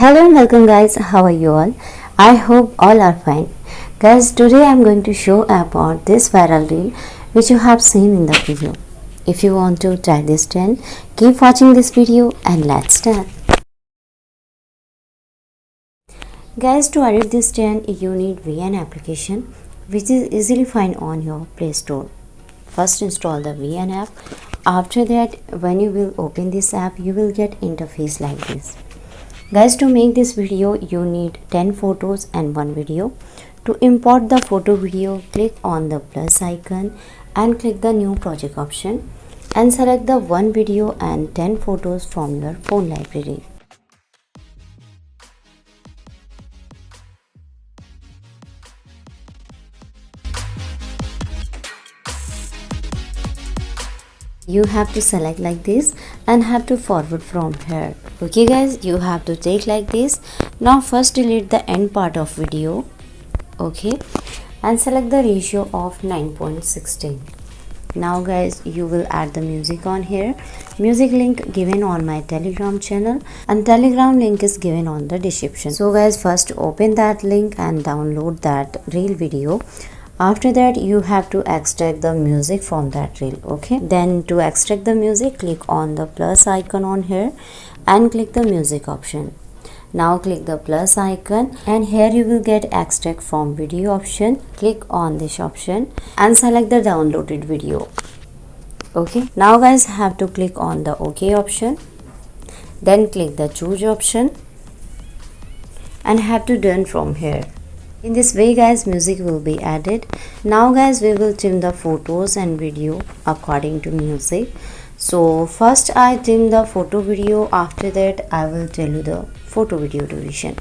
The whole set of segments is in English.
Hello and welcome guys, how are you all? I hope all are fine. Guys, today I am going to show about this viral reel which you have seen in the video. If you want to try this trend, keep watching this video and let's start. Guys, to edit this trend, you need VN application which is easily found on your Play Store. First install the VN app. After that, when you will open this app, you will get interface like this. Guys, to make this video, you need 10 photos and 1 video. To import the photo video, click on the plus icon and click the new project option and select the 1 video and 10 photos from your phone library. You have to select like this and have to forward from here. Okay guys, you have to take like this. Now first delete the end part of video. Okay, and select the ratio of 9.16. Now guys, you will add the music on here. Music link given on my Telegram channel and Telegram link is given on the description. So guys, first open that link and download that reel video. After that, you have to extract the music from that reel. Okay, then to extract the music, click on the plus icon on here and click the music option. Now click the plus icon and here you will get extract from video option. Click on this option and select the downloaded video. Okay, now guys, have to click on the OK option, then click the choose option and have to done from here. In this way guys, music will be added. Now guys, we will trim the photos and video according to music. So first I trim the photo video, after that I will tell you the photo video duration.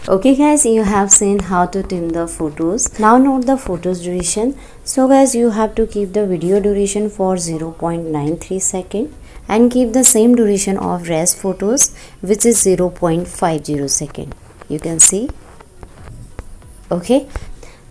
Okay guys, you have seen how to trim the photos. Now note the photos duration. So guys, you have to keep the video duration for 0.93 second and keep the same duration of rest photos which is 0.50 second. You can see. Okay.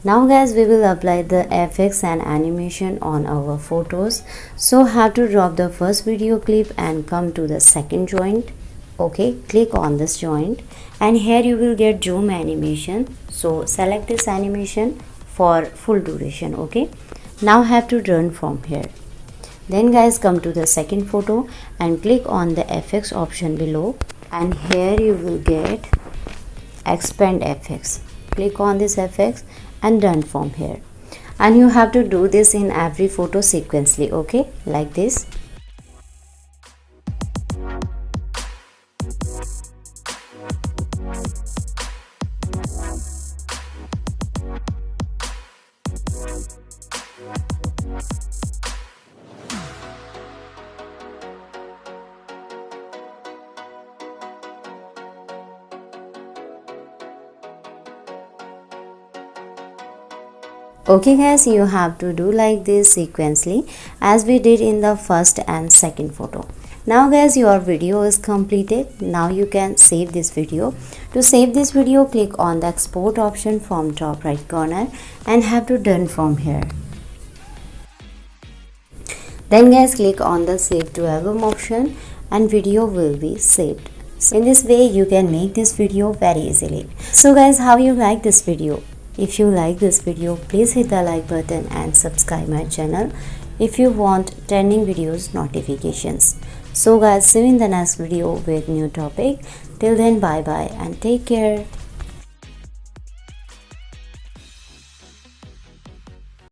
Now guys, we will apply the effects and animation on our photos. So have to drop the first video clip and come to the second joint. Okay, click on this joint and here you will get zoom animation. So select this animation for full duration. Okay, now have to run from here. Then guys, come to the second photo and click on the effects option below and here you will get expand effects. Click on this effects and run from here, and you have to do this in every photo sequentially. Okay, like this. Okay guys, you have to do like this sequentially as we did in the first and second photo. Now guys, your video is completed. Now you can save this video. To save this video, click on the export option from top right corner and have to done from here. Then guys, click on the save to album option and video will be saved. So in this way you can make this video very easily. So guys, how you like this video? If you like this video, please hit the like button and subscribe my channel if you want trending videos notifications. So guys, see you in the next video with new topic. Till then, bye bye and take care.